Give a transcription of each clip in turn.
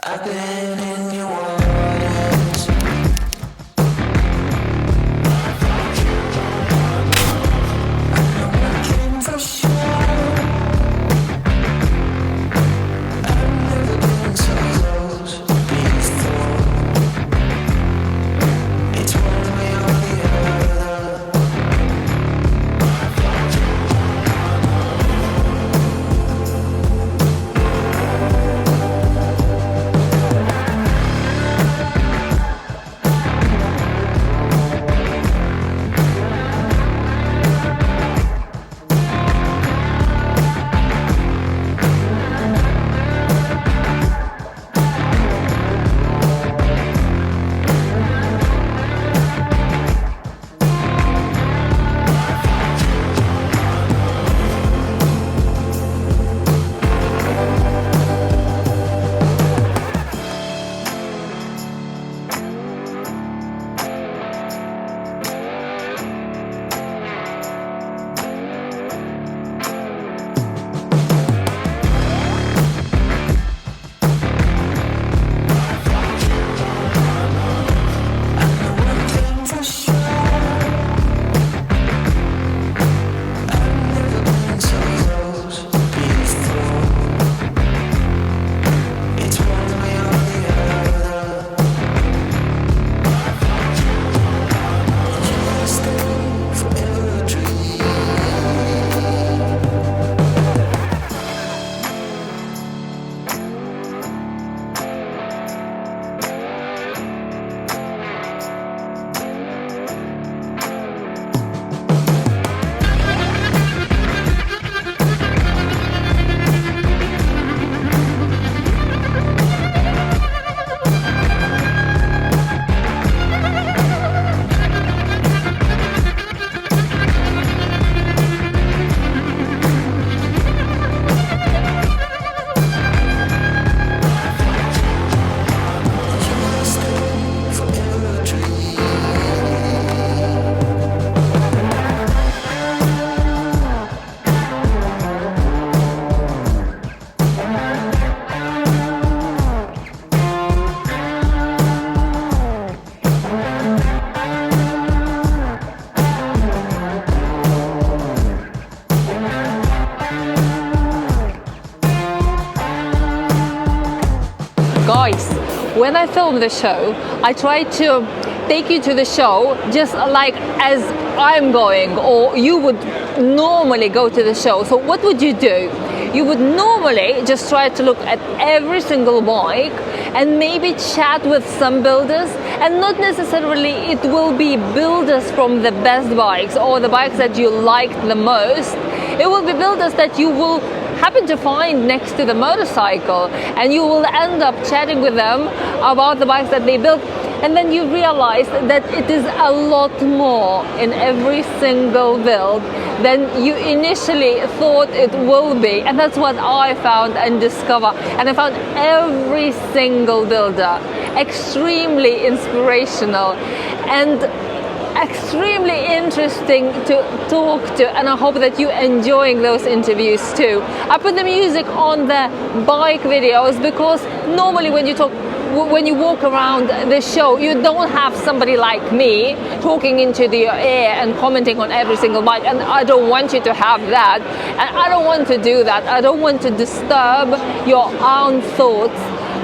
I've been in your waters. Looking for sure. I've never been so close before. It's one way or the other. Looking for sure. I've never been so close before. It's one way or the other. You stay forever a dream. You stay forever a dream. Guys, when I film the show, I try to take you to the show just like as I'm going, or you would normally go to the show. So what would you do? You would normally just try to look at every single bike and maybe chat with some builders, and not necessarily it will be builders from the best bikes or the bikes that you liked the most. It will be builders that you will happen to find next to the motorcycle, and you will end up chatting with them about the bikes that they built, and then you realize that it is a lot more in every single build than you initially thought it will be. And that's what I found and discovered. And I found every single builder extremely inspirational and extremely interesting to talk to, and I hope that you're enjoying those interviews too. I put the music on the bike videos because normally when you walk around the show, you don't have somebody like me talking into the air and commenting on every single bike, and I don't want you to have that, and I don't want to do that. I don't want to disturb your own thoughts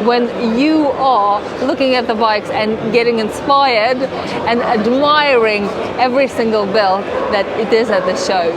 when you are looking at the bikes and getting inspired and admiring every single build that it is at the show.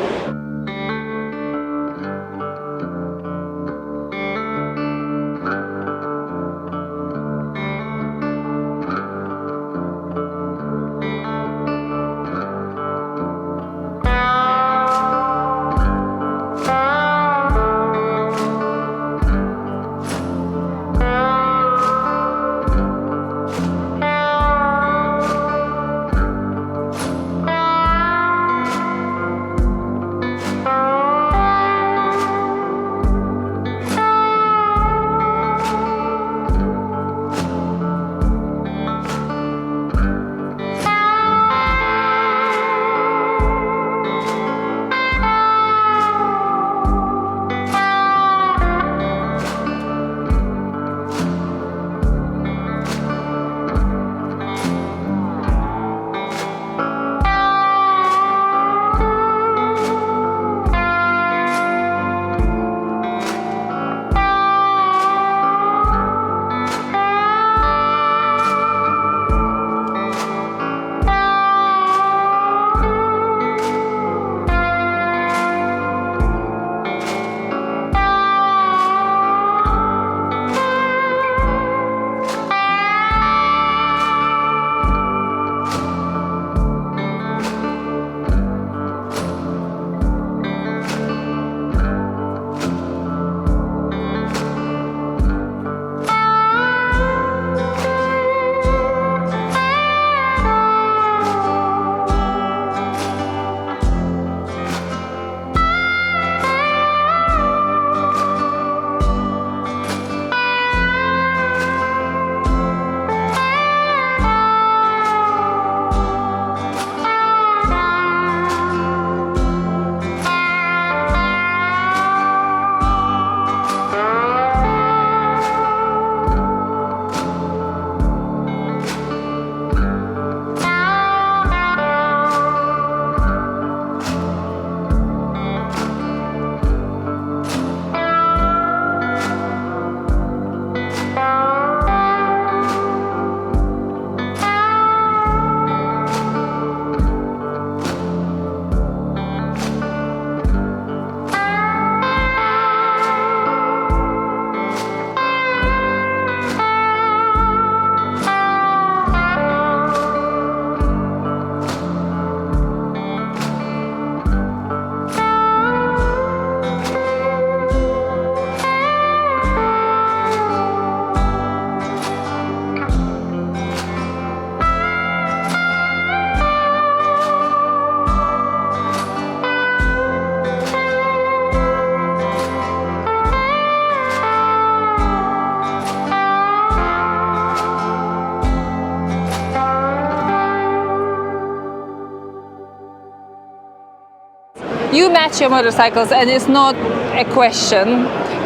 you match your motorcycles, and it's not a question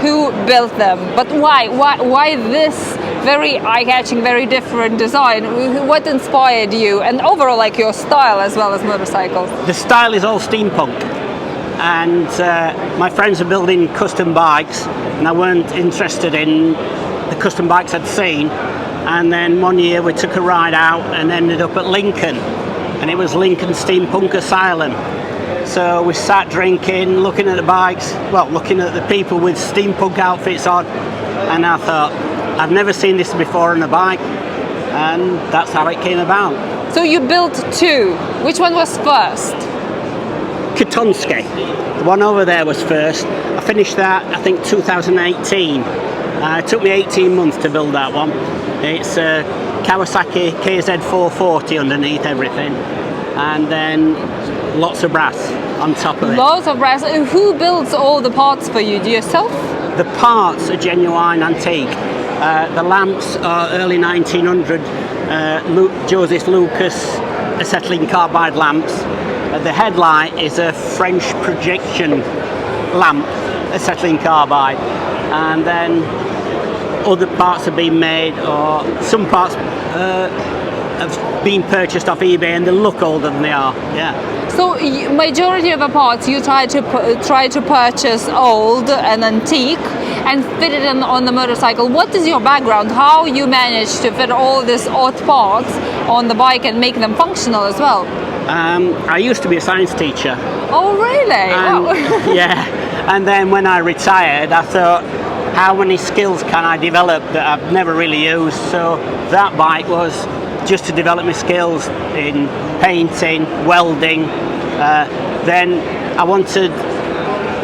who built them, but why this very eye-catching, very different design? What inspired you, and overall like your style as well as motorcycles? The style is all steampunk, and my friends are building custom bikes, and I weren't interested in the custom bikes I'd seen. And then one year we took a ride out and ended up at Lincoln, and it was Lincoln Steampunk Asylum. So we sat drinking, looking at the bikes, well, looking at the people with steampunk outfits on, and I thought, I've never seen this before on a bike, and that's how it came about. So you built two. Which one was first? Katonsky, the one over there was first. I finished that, I think, 2018. It took me 18 months to build that one. It's a Kawasaki KZ440 underneath everything, and then lots of brass on top of it. Lots of brass. And who builds all the parts for you? Do you yourself? The parts are genuine antique. The lamps are early 1900 Joseph Lucas acetylene carbide lamps. The headlight is a French projection lamp, acetylene carbide, and then other parts have been made, or some parts have been purchased off eBay, and they look older than they are. Yeah. So majority of the parts you try to purchase old and antique and fit it in on the motorcycle. What is your background? How you manage to fit all these odd parts on the bike and make them functional as well? I used to be a science teacher. Oh really? And, Wow. yeah. And then when I retired, I thought, how many skills can I develop that I've never really used? So that bike was just to develop my skills in painting, welding. Then I wanted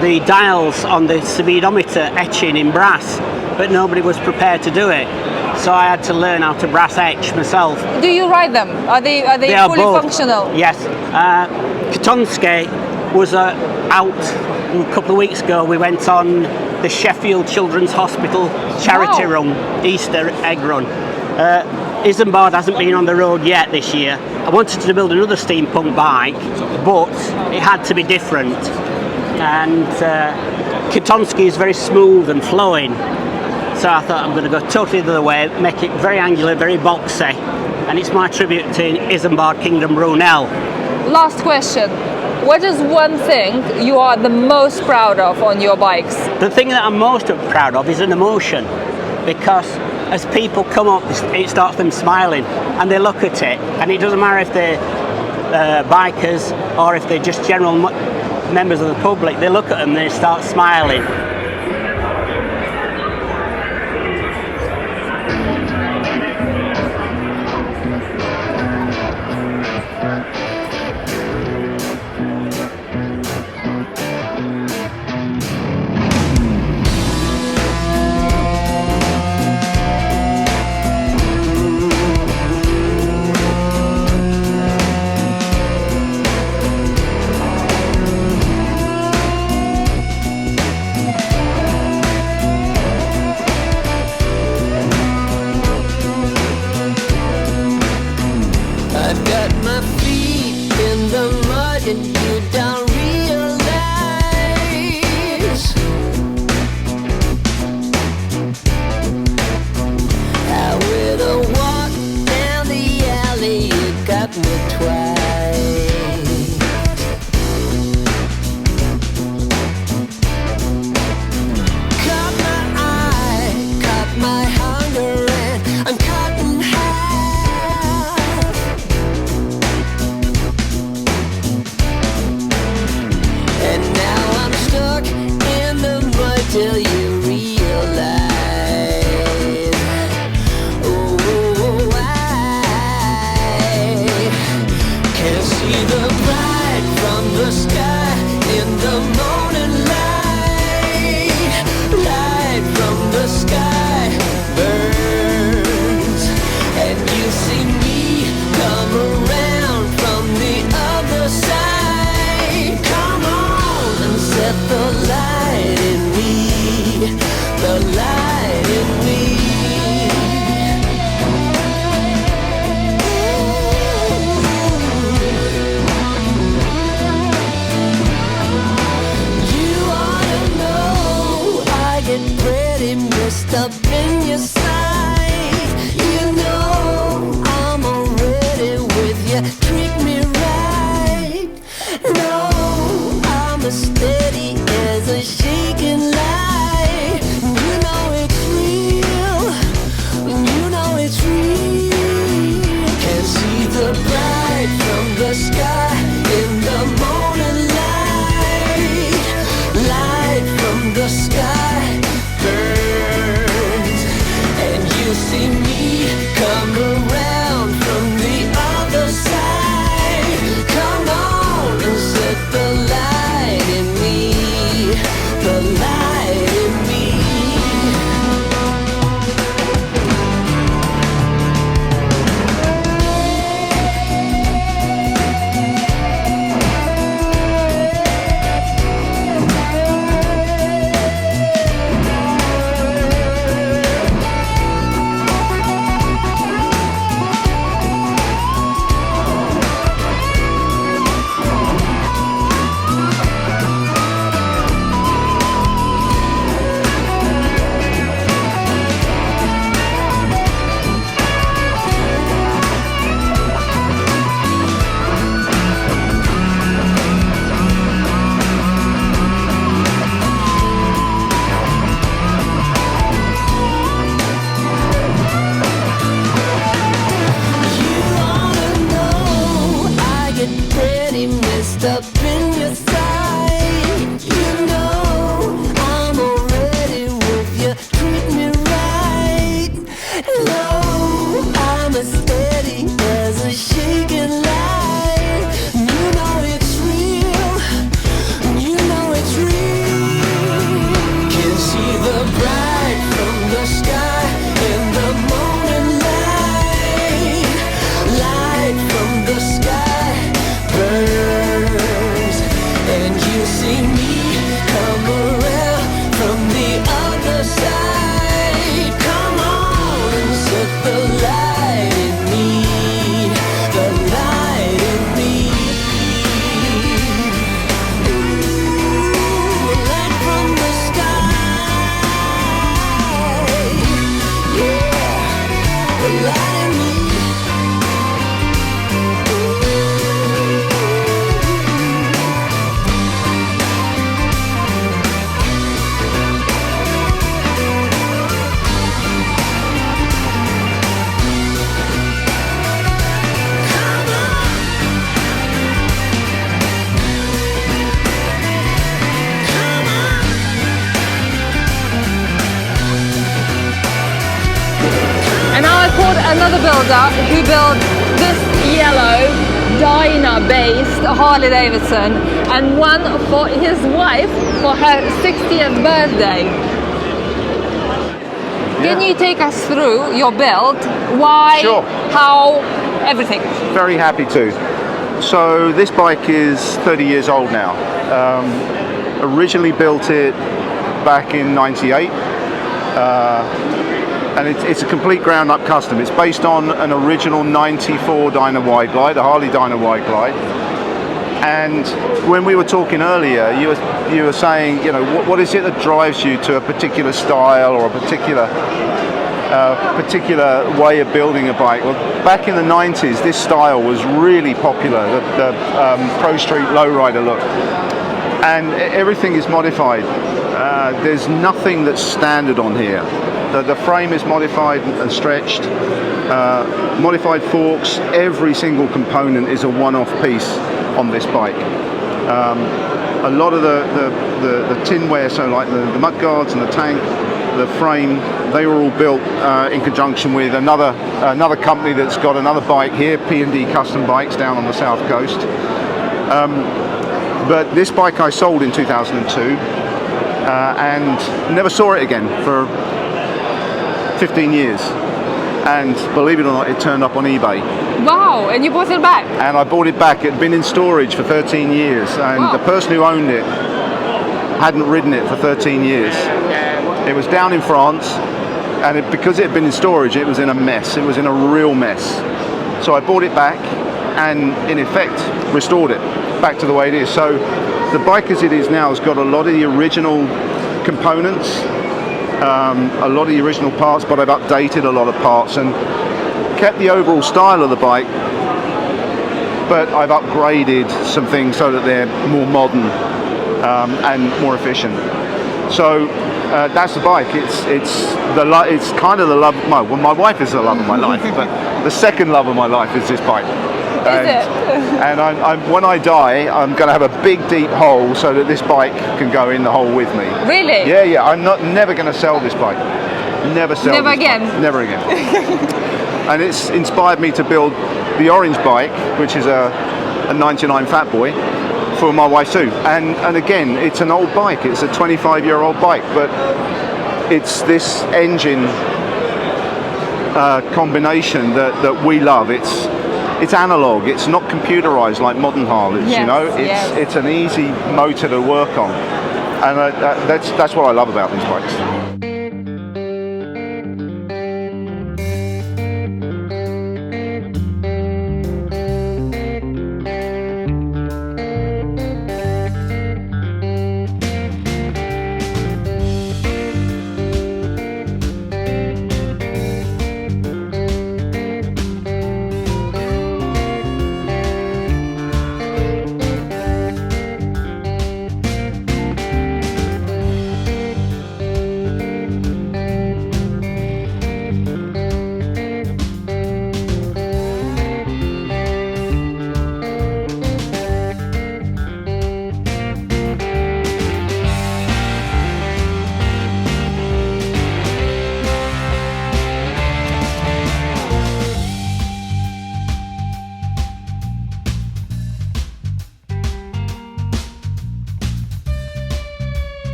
the dials on the speedometer etching in brass, but nobody was prepared to do it. So I had to learn how to brass etch myself. Do you ride them? Are they are fully both. functional? Yes. Katonsky was out a couple of weeks ago. We went on the Sheffield Children's Hospital charity Wow. run, Easter egg run. Isambard hasn't been on the road yet this year. I wanted to build another steampunk bike, but it had to be different. And Katonsky is very smooth and flowing. So I thought I'm going to go totally the other way, make it very angular, very boxy. And it's my tribute to Isambard Kingdom Brunel. Last question. What is one thing you are the most proud of on your bikes? The thing that I'm most proud of is an emotion, because as people come up, it starts them smiling, and they look at it, and it doesn't matter if they're bikers or if they're just general members of the public, they look at them and they start smiling. you treat me right. No, I'm as steady as a shaking light. You know it's real. You know it's real. Can see the bright from the sky in the morning light. Light from the sky burns, and you see me come around from the other side. Come on and set the light in me, the light in me. Pretty messed up in your sight. You know I'm already with you. Treat me right. No, I'm as steady as a shaking light. You know it's real. You know it's real. Can see the bright from the sky in the morning light. Light from the sky burns, and you see me come around from the other side. Come on and set the light in me, the light in me. Ooh, light from the sky, yeah, the light in me. And now I called another builder who built this yellow Dyna-based Harley Davidson, and one for his wife for her 60th birthday. Can you take us through your build? Why, Sure. how, everything? Very happy to. So this bike is 30 years old now. Originally built it back in '98, and it's a complete ground-up custom. It's based on an original '94 Dyna Wide Glide, a Harley Dyna Wide Glide. And when we were talking earlier, you were saying, you know, what is it that drives you to a particular style or a particular way of building a bike? Well, back in the 90s, this style was really popular, the Pro Street lowrider look. And everything is modified. There's nothing that's standard on here. The frame is modified and stretched, modified forks. Every single component is a one-off piece on this bike. A lot of the tinware, so like the mud guards and the tank, the frame, they were all built in conjunction with another company that's got another bike here, P&D Custom Bikes down on the south coast. But this bike I sold in 2002 and never saw it again for 15 years. And believe it or not, it turned up on eBay. Wow, and you bought it back? And I bought it back. It had been in storage for 13 years. And Wow. the person who owned it hadn't ridden it for 13 years. It was down in France, and because it had been in storage, it was in a mess. It was in a real mess. So I bought it back and, in effect, restored it back to the way it is. So the bike as it is now has got a lot of the original components, a lot of the original parts, but I've updated a lot of parts and kept the overall style of the bike but I've upgraded some things so that they're more modern and more efficient. So that's the bike. It's kind of the love. My wife is the love of my life, but the second love of my life is this bike. And when I die, I'm going to have a big, deep hole so that this bike can go in the hole with me. Really? Yeah. I'm never going to sell this bike. Never sell. Never this again. Bike. Never again. And it's inspired me to build the orange bike, which is a 99 Fat Boy, for my wife too. And again, it's an old bike. It's a 25-year-old bike, but it's this engine combination that we love. It's analog. It's not computerized like modern Harleys. Yes, you know, yes. it's an easy motor to work on, and that's what I love about these bikes.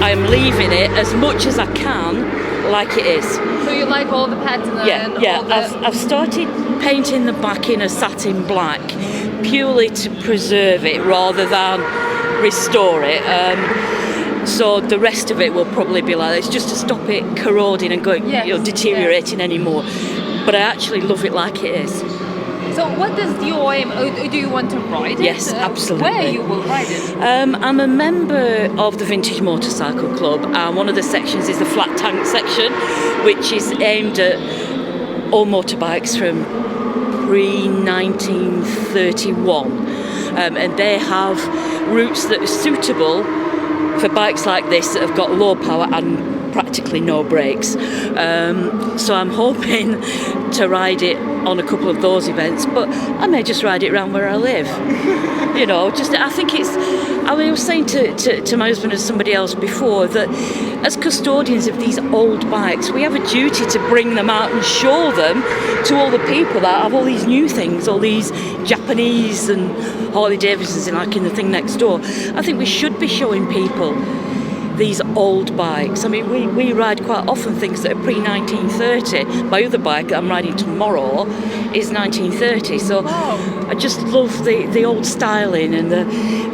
I'm leaving it as much as I can like it is. So you like all the pattern? Yeah. All the... I've started painting the back in a satin black purely to preserve it rather than restore it. So the rest of it will probably be like this, just to stop it corroding and going, deteriorating anymore. But I actually love it like it is. So what does your aim? Do you want to ride it? Yes, absolutely. Where you will ride it? I'm a member of the Vintage Motorcycle Club, and one of the sections is the flat tank section, which is aimed at all motorbikes from pre-1931, and they have routes that are suitable for bikes like this that have got low power and practically no brakes. So I'm hoping to ride it on a couple of those events, but I may just ride it around where I live. You know, I think it's, I was saying to my husband and somebody else before that as custodians of these old bikes, we have a duty to bring them out and show them to all the people that have all these new things, all these Japanese and Harley Davidsons like in the thing next door. I think we should be showing people these old bikes. I mean, we ride quite often things that are pre-1930. My other bike that I'm riding tomorrow is 1930. So I just love the old styling, and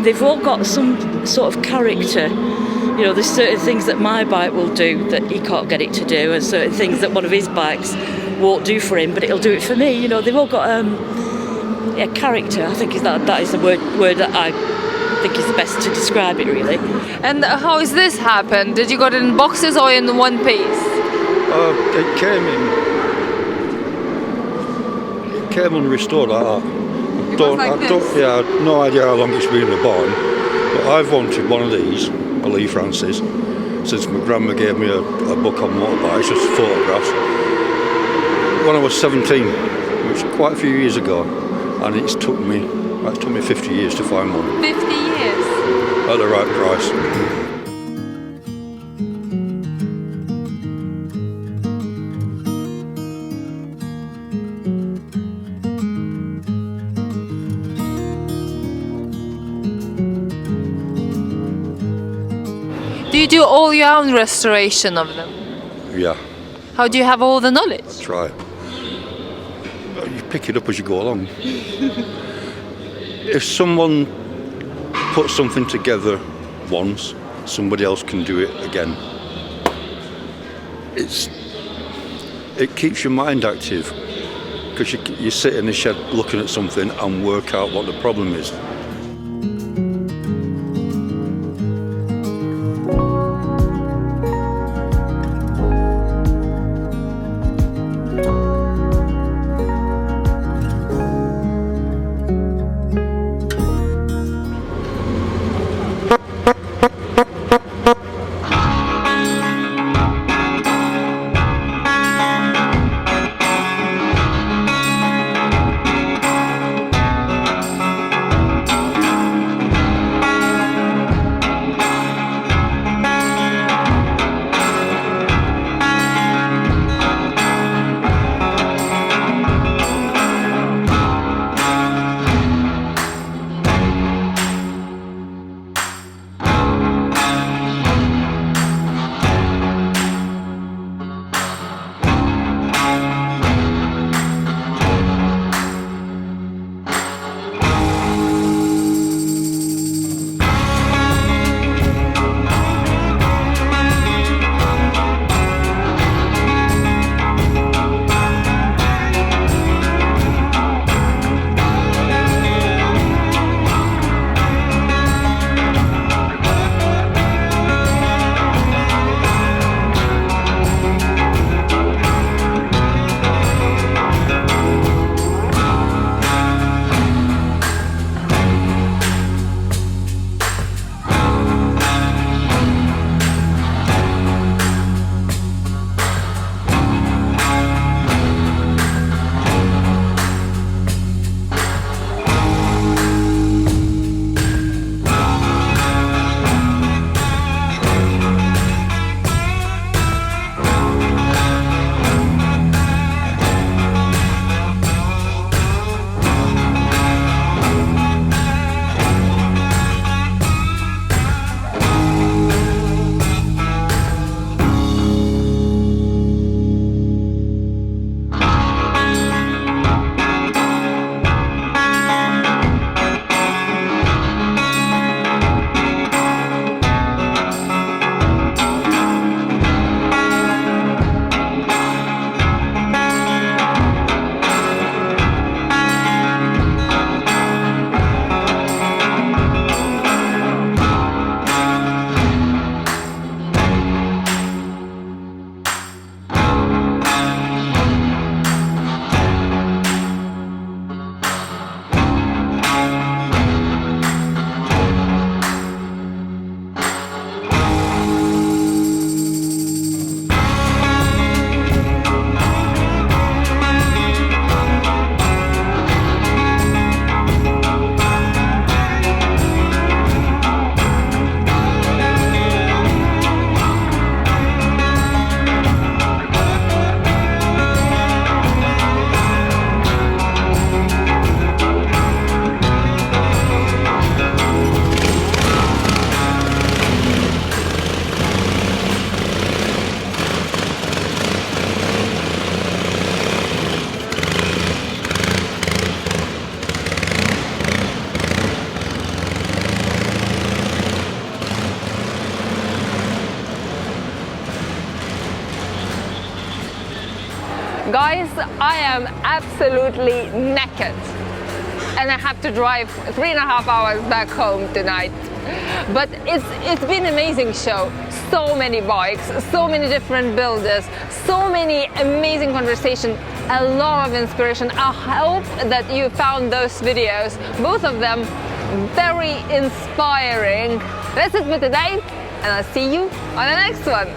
they've all got some sort of character. You know, there's certain things that my bike will do that he can't get it to do, and certain things that one of his bikes won't do for him, but it'll do it for me. You know, they've all got character. I think that is the word that I think is the best to describe it, really. And how is this happen? Did you got it in boxes or in one piece? It came came and restored like that. Yeah, I have no idea how long it's been in the barn, but I've wanted one of these, a Lee Francis, since my grandma gave me a book on motorbikes, just photographs, when I was 17, which was quite a few years ago, and it took me 50 years to find one. 50 years? At the right price. Do you do all your own restoration of them? Yeah, How do you have all the knowledge? try. You pick it up as you go along. If someone puts something together once, somebody else can do it again. It keeps your mind active, because you sit in the shed looking at something and work out what the problem is. Guys, I am absolutely naked and I have to drive 3.5 hours back home tonight. But it's been an amazing show. So many bikes, so many different builders, so many amazing conversations, a lot of inspiration. I hope that you found those videos, both of them, very inspiring. That's it for today, and I'll see you on the next one.